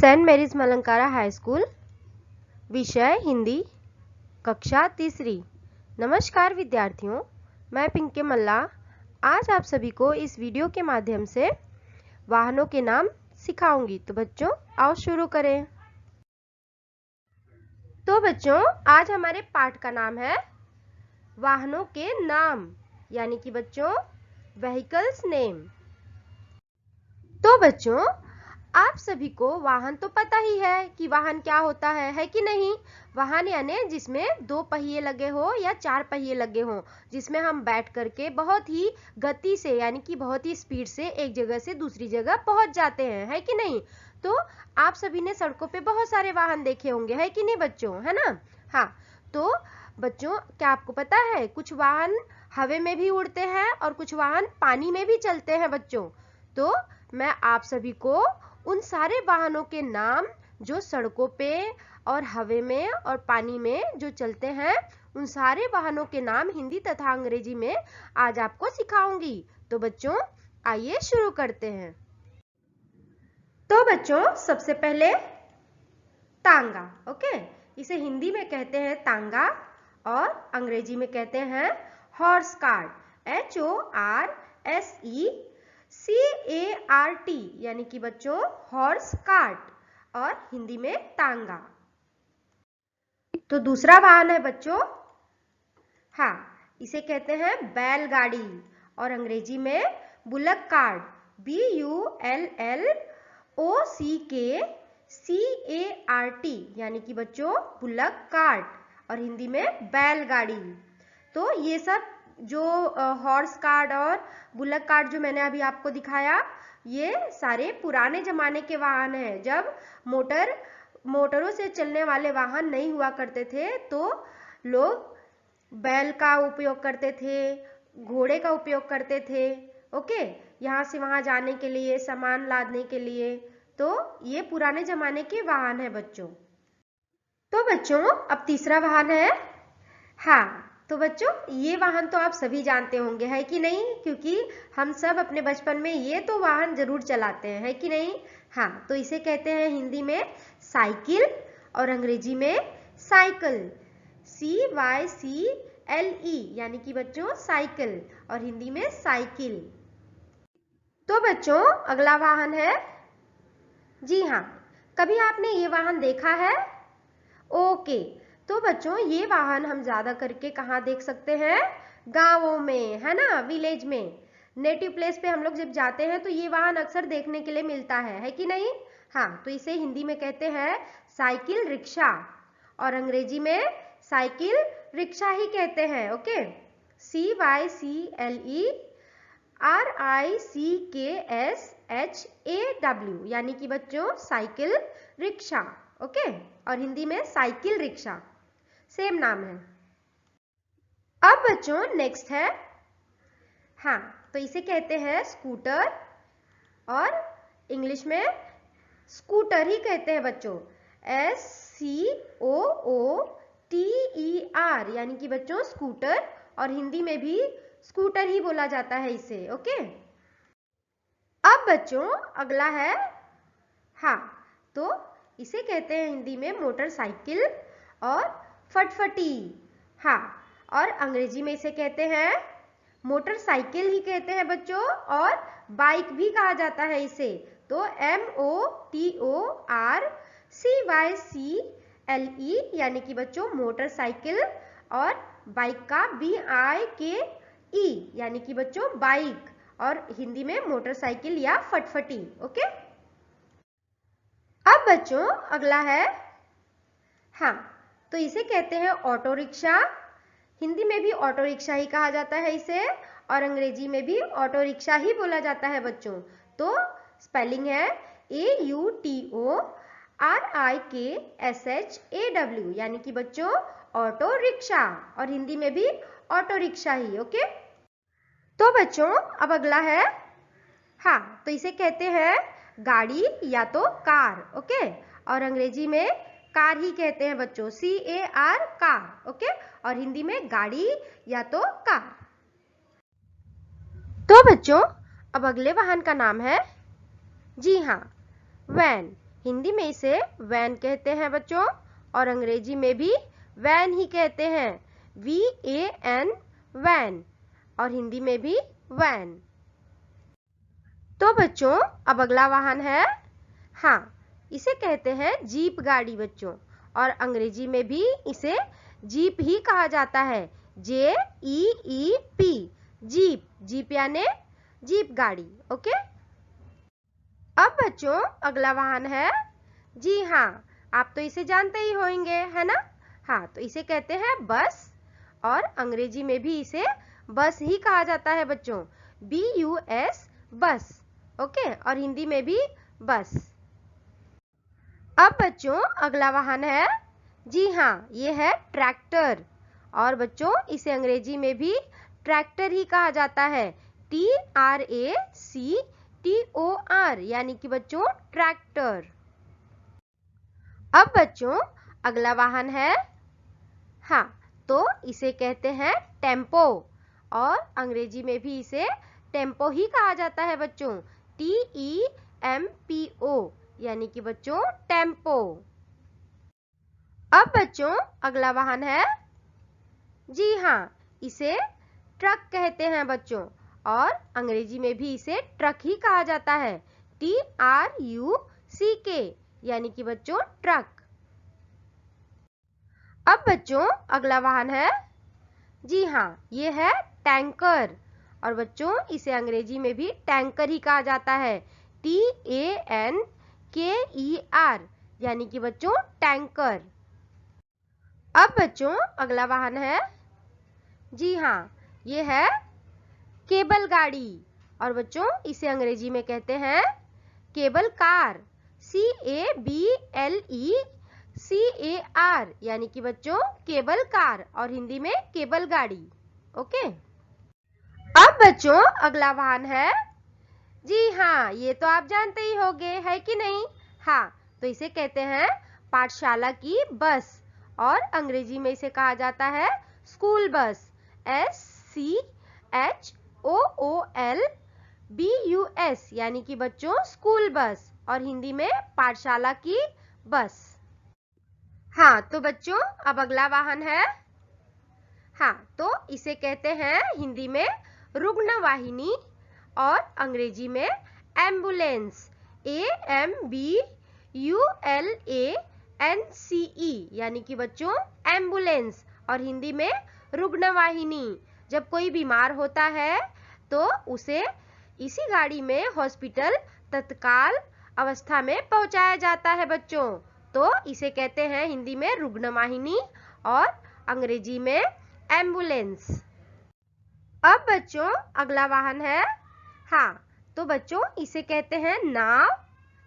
Saint Mary's Malankara high school, विषय हिंदी, कक्षा तीसरी। नमस्कार विद्यार्थियों, मैं पिंकी मल्ला आज आप सभी को इस वीडियो के माध्यम से वाहनों के नाम सिखाऊंगी। तो बच्चों आओ शुरू करें। तो बच्चों आज हमारे पाठ का नाम है वाहनों के नाम, यानी कि बच्चों व्हीकल्स नेम। तो बच्चों आप सभी को वाहन तो पता ही है कि वाहन क्या होता है कि नहीं। वाहन यानी जिसमें 2 पहिए लगे हो या 4 पहिए लगे हो, जिसमें हम बैठ करके बहुत ही गति से यानी कि बहुत ही स्पीड से एक जगह से दूसरी जगह पहुंच जाते हैं, है कि नहीं। तो आप सभी ने सड़कों पे बहुत सारे वाहन देखे होंगे, है कि नहीं बच्चों, है ना। हाँ, तो बच्चों क्या आपको पता है कुछ वाहन हवा में भी उड़ते हैं और कुछ वाहन पानी में भी चलते हैं बच्चों। तो मैं आप सभी को उन सारे वाहनों के नाम जो सड़कों पे और हवा में और पानी में जो चलते हैं, उन सारे वाहनों के नाम हिंदी तथा अंग्रेजी में आज आपको सिखाऊंगी। तो बच्चों आइए शुरू करते हैं। तो बच्चों सबसे पहले तांगा, ओके, इसे हिंदी में कहते हैं तांगा और अंग्रेजी में कहते हैं हॉर्स कार्ट, HORSECART, यानी कि बच्चों हॉर्स कार्ट और हिंदी में तांगा। तो दूसरा वाहन है बच्चों, हाँ, इसे कहते हैं बैलगाड़ी और अंग्रेजी में बुलक कार्ट, BULLOCKCART, यानी कि बच्चों बुलक कार्ट और हिंदी में बैलगाड़ी। तो ये सब जो हॉर्स कार्ट और बुलक कार्ट जो मैंने अभी आपको दिखाया, ये सारे पुराने जमाने के वाहन हैं। जब मोटरों से चलने वाले वाहन नहीं हुआ करते थे तो लोग बैल का उपयोग करते थे, घोड़े का उपयोग करते थे, ओके, यहाँ से वहां जाने के लिए, सामान लादने के लिए। तो ये पुराने जमाने के वाहन है बच्चों। तो बच्चों अब तीसरा वाहन है, हाँ, तो बच्चों ये वाहन तो आप सभी जानते होंगे, है कि नहीं, क्योंकि हम सब अपने बचपन में ये तो वाहन जरूर चलाते हैं, है कि नहीं। हाँ, तो इसे कहते हैं हिंदी में साइकिल और अंग्रेजी में साइकिल, CYCLE, यानी कि बच्चों साइकिल और हिंदी में साइकिल। तो बच्चों अगला वाहन है, जी हाँ, कभी आपने ये वाहन देखा है? ओके, तो बच्चों ये वाहन हम ज्यादा करके कहाँ देख सकते हैं? गांवों में, है ना, विलेज में, नेटिव प्लेस पे हम लोग जब जाते हैं तो ये वाहन अक्सर देखने के लिए मिलता है कि नहीं। हाँ, तो इसे हिंदी में कहते हैं साइकिल रिक्शा और अंग्रेजी में साइकिल रिक्शा ही कहते हैं, ओके, CYCLERICKSHAW, यानी कि बच्चों साइकिल रिक्शा, ओके, और हिंदी में साइकिल रिक्शा, सेम नाम है। अब बच्चों नेक्स्ट है, हाँ, तो इसे कहते हैं स्कूटर और इंग्लिश में स्कूटर ही कहते हैं बच्चों, SCOOTER, यानी कि बच्चों स्कूटर और हिंदी में भी स्कूटर ही बोला जाता है इसे, ओके। अब बच्चों अगला है, हाँ, तो इसे कहते हैं हिंदी में मोटरसाइकिल और फटफटी, हाँ, और अंग्रेजी में इसे कहते हैं मोटरसाइकिल ही कहते हैं बच्चों, और बाइक भी कहा जाता है इसे। तो MOTORCYCLE, यानी कि बच्चों मोटरसाइकिल, और बाइक का BIKE, यानी कि बच्चों बाइक, और हिंदी में मोटरसाइकिल या फटफटी, ओके। अब बच्चों अगला है, हाँ, तो इसे कहते हैं ऑटो रिक्शा, हिंदी में भी ऑटो रिक्शा ही कहा जाता है इसे, और अंग्रेजी में भी ऑटो रिक्शा ही बोला जाता है बच्चों। तो स्पेलिंग है AUTORIKSHAW, यानी कि बच्चों ऑटो रिक्शा और हिंदी में भी ऑटो रिक्शा ही, ओके। तो बच्चों अब अगला है, हाँ, तो इसे कहते हैं गाड़ी या तो कार, ओके, और अंग्रेजी में कार ही कहते हैं बच्चों, CAR, कार, ओके, और हिंदी में गाड़ी या तो कार। तो बच्चों अब अगले वाहन का नाम है, जी हाँ, वैन, हिंदी में इसे वैन कहते हैं बच्चों, और अंग्रेजी में भी वैन ही कहते हैं, VAN वैन, और हिंदी में भी वैन। तो बच्चों अब अगला वाहन है, हाँ, इसे कहते हैं जीप गाड़ी बच्चों, और अंग्रेजी में भी इसे जीप ही कहा जाता है, JEEP, जीप। जीप यानी जीप गाड़ी। ओके। अब बच्चों अगला वाहन है, जी हाँ, आप तो इसे जानते ही होंगे, है ना? हाँ, तो इसे कहते हैं बस, और अंग्रेजी में भी इसे बस ही कहा जाता है बच्चों, BUS, बस। ओके, और हिंदी में भी बस। अब बच्चों अगला वाहन है, जी हाँ, ये है ट्रैक्टर, और बच्चों इसे अंग्रेजी में भी ट्रैक्टर ही कहा जाता है, TRACTOR, यानी कि बच्चों ट्रैक्टर। अब बच्चों अगला वाहन है, हाँ, तो इसे कहते हैं टेम्पो, और अंग्रेजी में भी इसे टेम्पो ही कहा जाता है बच्चों, TEMPO, यानी कि बच्चों टेम्पो। अब बच्चों अगला वाहन है, जी हाँ, इसे ट्रक कहते हैं बच्चों, और अंग्रेजी में भी इसे ट्रक ही कहा जाता है, TRUCK, यानी कि बच्चों ट्रक। अब बच्चों अगला वाहन है, जी हाँ, ये है टैंकर, और बच्चों इसे अंग्रेजी में भी टैंकर ही कहा जाता है, TANKER, यानी कि बच्चों टैंकर। अब बच्चों अगला वाहन है, जी हाँ, ये है केबल गाड़ी, और बच्चों इसे अंग्रेजी में कहते हैं केबल कार, CABLECAR, यानी कि बच्चों केबल कार, और हिंदी में केबल गाड़ी। ओके। अब बच्चों अगला वाहन है, जी हाँ, ये तो आप जानते ही होंगे, है कि नहीं? हाँ, तो इसे कहते हैं पाठशाला की बस, और अंग्रेजी में इसे कहा जाता है स्कूल बस, SCHOOLBUS, यानी कि बच्चों स्कूल बस, और हिंदी में पाठशाला की बस। हाँ, तो बच्चों अब अगला वाहन है, हाँ, तो इसे कहते हैं हिंदी में रुग्ण वाहिनी, और अंग्रेजी में एम्बुलेंस, AMBULANCE, यानी कि बच्चों एम्बुलेंस, और हिंदी में रुग्ण वाहिनी। जब कोई बीमार होता है तो उसे इसी गाड़ी में हॉस्पिटल तत्काल अवस्था में पहुंचाया जाता है बच्चों, तो इसे कहते हैं हिंदी में रुग्ण वाहिनी, और अंग्रेजी में एम्बुलेंस। अब बच्चों अगला वाहन है, हाँ, तो बच्चों इसे कहते हैं नाव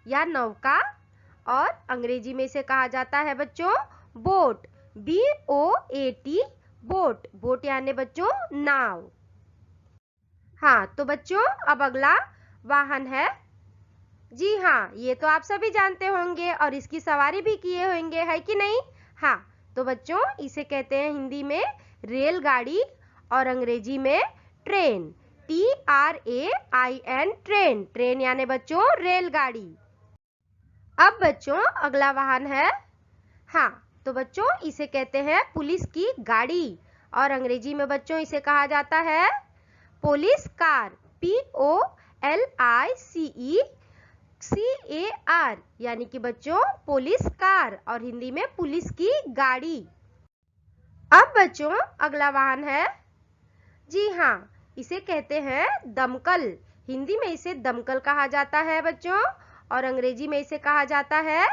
या नौका, और अंग्रेजी में इसे कहा जाता है बच्चों बोट, BOAT, बोट। बोट यानी बच्चों नाव। हाँ, तो बच्चों अब अगला वाहन है, जी हाँ, ये तो आप सभी जानते होंगे और इसकी सवारी भी किए होंगे, है कि नहीं? हाँ, तो बच्चों इसे कहते हैं हिंदी में रेलगाड़ी, और अंग्रेजी में ट्रेन, TRAIN, ट्रेन। ट्रेन यानी बच्चों रेलगाड़ी। अब बच्चों अगला वाहन है, हाँ, तो बच्चों इसे कहते हैं पुलिस की गाड़ी, और अंग्रेजी में बच्चों इसे कहा जाता है पुलिस कार, POLICECAR, यानी कि बच्चों पुलिस कार, और हिंदी में पुलिस की गाड़ी। अब बच्चों अगला वाहन है, जी हाँ, इसे कहते हैं दमकल, हिंदी में इसे दमकल कहा जाता है बच्चों, और अंग्रेजी में इसे कहा जाता है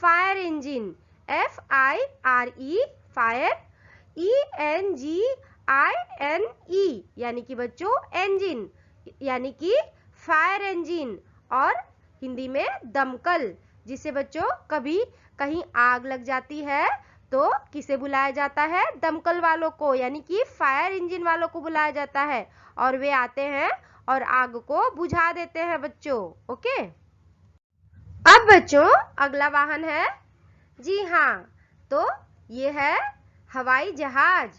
fire engine, FIRE, fire, ENGINE, यानी कि बच्चों इंजन, यानी कि फायर इंजन, और हिंदी में दमकल, जिसे बच्चों कभी कहीं आग लग जाती है तो किसे बुलाया जाता है? दमकल वालों को, यानी कि फायर इंजन वालों को बुलाया जाता है, और वे आते हैं और आग को बुझा देते हैं बच्चों। ओके। अब बच्चों अगला वाहन है, जी हाँ, तो ये है हवाई जहाज,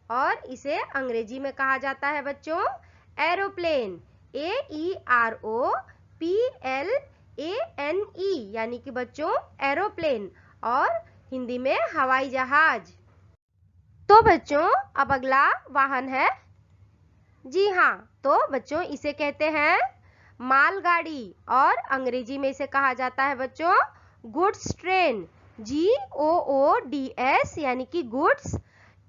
और इसे अंग्रेजी में कहा जाता है बच्चों एरोप्लेन, AEROPLANE, ANE यानी कि बच्चों एरोप्लेन और हिंदी में हवाई जहाज। तो बच्चों अब अगला वाहन है, जी हाँ, तो बच्चों इसे कहते हैं मालगाड़ी और अंग्रेजी में इसे कहा जाता है बच्चों गुड्स ट्रेन। GOODS यानी कि गुड्स,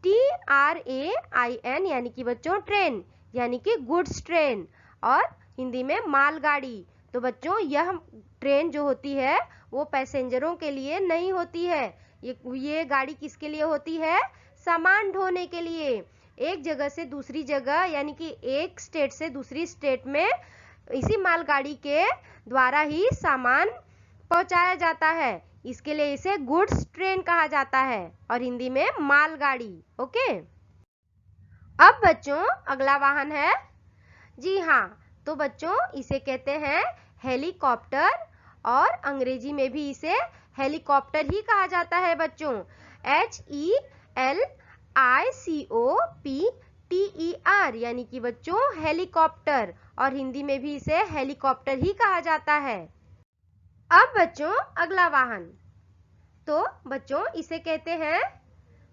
TRAIN यानी कि बच्चों ट्रेन यानी कि गुड्स ट्रेन और हिंदी में मालगाड़ी। तो बच्चों यह ट्रेन जो होती है वो पैसेंजरों के लिए नहीं होती है, ये गाड़ी किसके लिए होती है? सामान ढोने के लिए। एक जगह से दूसरी जगह यानी कि एक स्टेट से दूसरी स्टेट में इसी मालगाड़ी के द्वारा ही सामान पहुंचाया जाता है, इसके लिए इसे गुड्स ट्रेन कहा जाता है और हिंदी में मालगाड़ी। ओके, अब बच्चों अगला वाहन है, जी हाँ, तो बच्चों इसे कहते हैं हेलीकॉप्टर और अंग्रेजी में भी इसे हेलीकॉप्टर ही कहा जाता है बच्चों। HELICOPTER यानी कि बच्चों हेलीकॉप्टर और हिंदी में भी इसे हेलीकॉप्टर ही कहा जाता है। अब बच्चों अगला वाहन, तो बच्चों इसे कहते हैं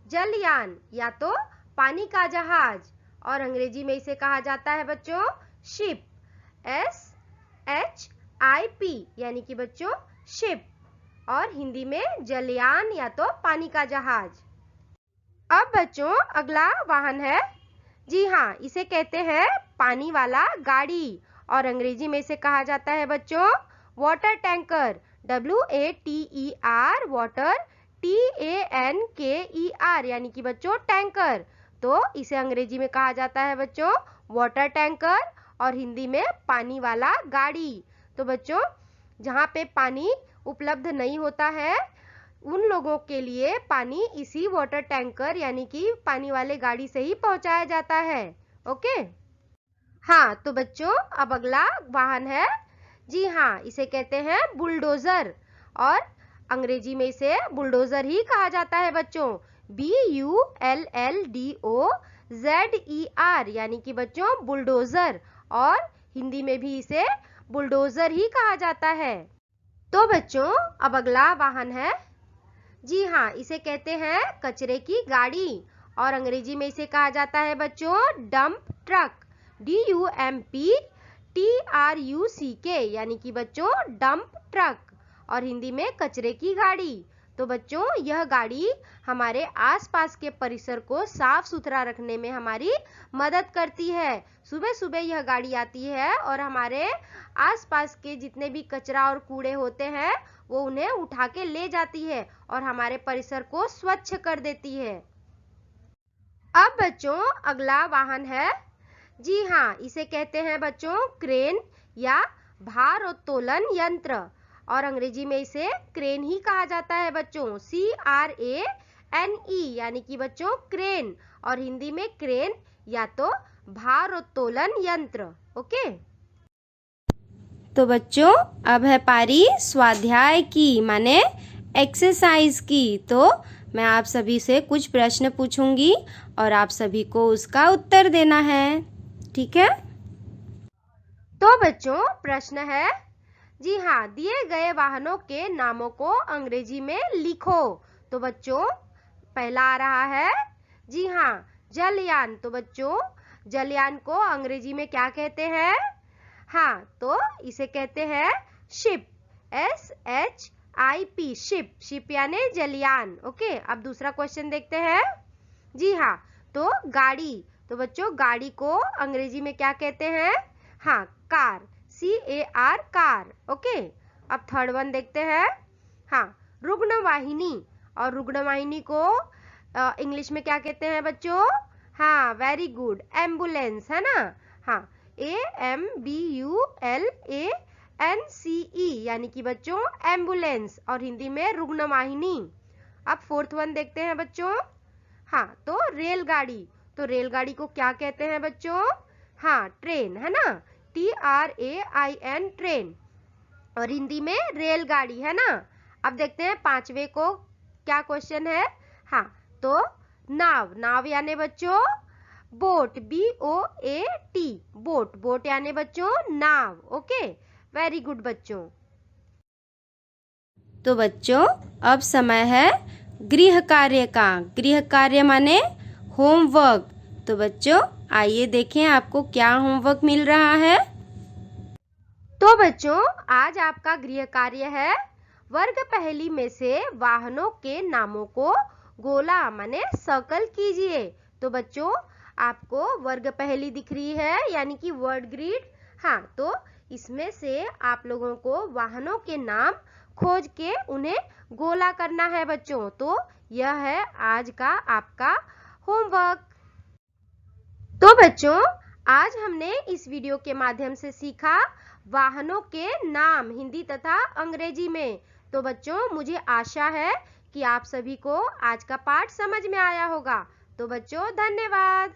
जलयान या तो पानी का जहाज और अंग्रेजी में इसे कहा जाता है बच्चों शिप। SHIP यानी कि बच्चों शिप और हिंदी में जलयान या तो पानी का जहाज। अब बच्चों अगला वाहन है, जी हाँ, इसे कहते हैं पानी वाला गाड़ी और अंग्रेजी में इसे कहा जाता है बच्चों water tanker. WATER water, TANKER यानी कि बच्चों टैंकर। तो इसे अंग्रेजी में कहा जाता है बच्चों वाटर टैंकर और हिंदी में पानी वाला गाड़ी। तो बच्चों जहाँ पे पानी उपलब्ध नहीं होता है उन लोगों के लिए पानी इसी वाटर टैंकर यानी कि पानी वाले गाड़ी से ही पहुंचाया जाता है। ओके, हाँ, तो बच्चों अब अगला वाहन है, जी हाँ, इसे कहते हैं बुलडोजर और अंग्रेजी में इसे बुलडोजर ही कहा जाता है बच्चों। BULLDOZER यानी कि बच्चों बुलडोजर और हिंदी में भी इसे बुलडोजर ही कहा जाता है। तो बच्चों अब अगला वाहन है, जी हाँ, इसे कहते हैं कचरे की गाड़ी और अंग्रेजी में इसे कहा जाता है बच्चों डंप ट्रक। DUMPTRUCK यानी कि बच्चों डंप ट्रक और हिंदी में कचरे की गाड़ी। तो बच्चों यह गाड़ी हमारे आसपास के परिसर को साफ सुथरा रखने में हमारी मदद करती है। सुबह सुबह यह गाड़ी आती है और हमारे आसपास के जितने भी कचरा और कूड़े होते हैं वो उन्हें उठा के ले जाती है और हमारे परिसर को स्वच्छ कर देती है। अब बच्चों अगला वाहन है, जी हाँ, इसे कहते हैं बच्चों क्रेन या भारोत्तोलन यंत्र और अंग्रेजी में इसे क्रेन ही कहा जाता है बच्चों। CRANE यानी कि बच्चों क्रेन और हिंदी में क्रेन या तो भारोत्तोलन यंत्र। ओके, तो बच्चों अब है पारी स्वाध्याय की माने एक्सरसाइज की। तो मैं आप सभी से कुछ प्रश्न पूछूंगी और आप सभी को उसका उत्तर देना है, ठीक है? तो बच्चों प्रश्न है, जी हाँ, दिए गए वाहनों के नामों को अंग्रेजी में लिखो। तो बच्चों पहला आ रहा है, जी हाँ, जलयान। तो बच्चों जलयान को अंग्रेजी में क्या कहते हैं? हाँ, तो इसे कहते हैं शिप। SHIP शिप, शिप यानी जलयान। ओके, अब दूसरा क्वेश्चन देखते हैं, जी हाँ, तो गाड़ी। तो बच्चों गाड़ी को अंग्रेजी में क्या कहते हैं? हाँ, कार। CAR car. ओके, अब थर्ड वन देखते हैं, हाँ, रुग्णवाहिनी और रुग्णवाहिनी को इंग्लिश में क्या कहते हैं बच्चों? हाँ, वेरी गुड, एम्बुलेंस, है ना? हाँ, AMBULANCE यानी कि बच्चों एम्बुलेंस और हिंदी में रुग्णवाहिनी। अब फोर्थ वन देखते हैं बच्चों, हाँ, तो रेलगाड़ी। तो रेलगाड़ी को क्या कहते हैं बच्चों? हाँ, ट्रेन, है ना? TRAIN ट्रेन और हिंदी में रेलगाड़ी, है ना? अब देखते हैं पांचवे को क्या क्वेश्चन है। हाँ, तो नाव, नाव यानी बच्चों बोट। BOAT बोट, बोट यानी बच्चों नाव। ओके, वेरी गुड बच्चों। तो बच्चों अब समय है गृह कार्य का। गृह कार्य माने होमवर्क। तो बच्चों आइए देखें आपको क्या होमवर्क मिल रहा है। तो बच्चों आज आपका गृह कार्य है वर्ग पहली में से वाहनों के नामों को गोला माने सर्कल कीजिए। तो बच्चों आपको वर्ग पहली दिख रही है यानी कि वर्ड ग्रिड। हाँ, तो इसमें से आप लोगों को वाहनों के नाम खोज के उन्हें गोला करना है बच्चों। तो यह है आज का आपका होमवर्क। तो बच्चों आज हमने इस वीडियो के माध्यम से सीखा वाहनों के नाम हिंदी तथा अंग्रेजी में। तो बच्चों मुझे आशा है कि आप सभी को आज का पाठ समझ में आया होगा। तो बच्चों धन्यवाद।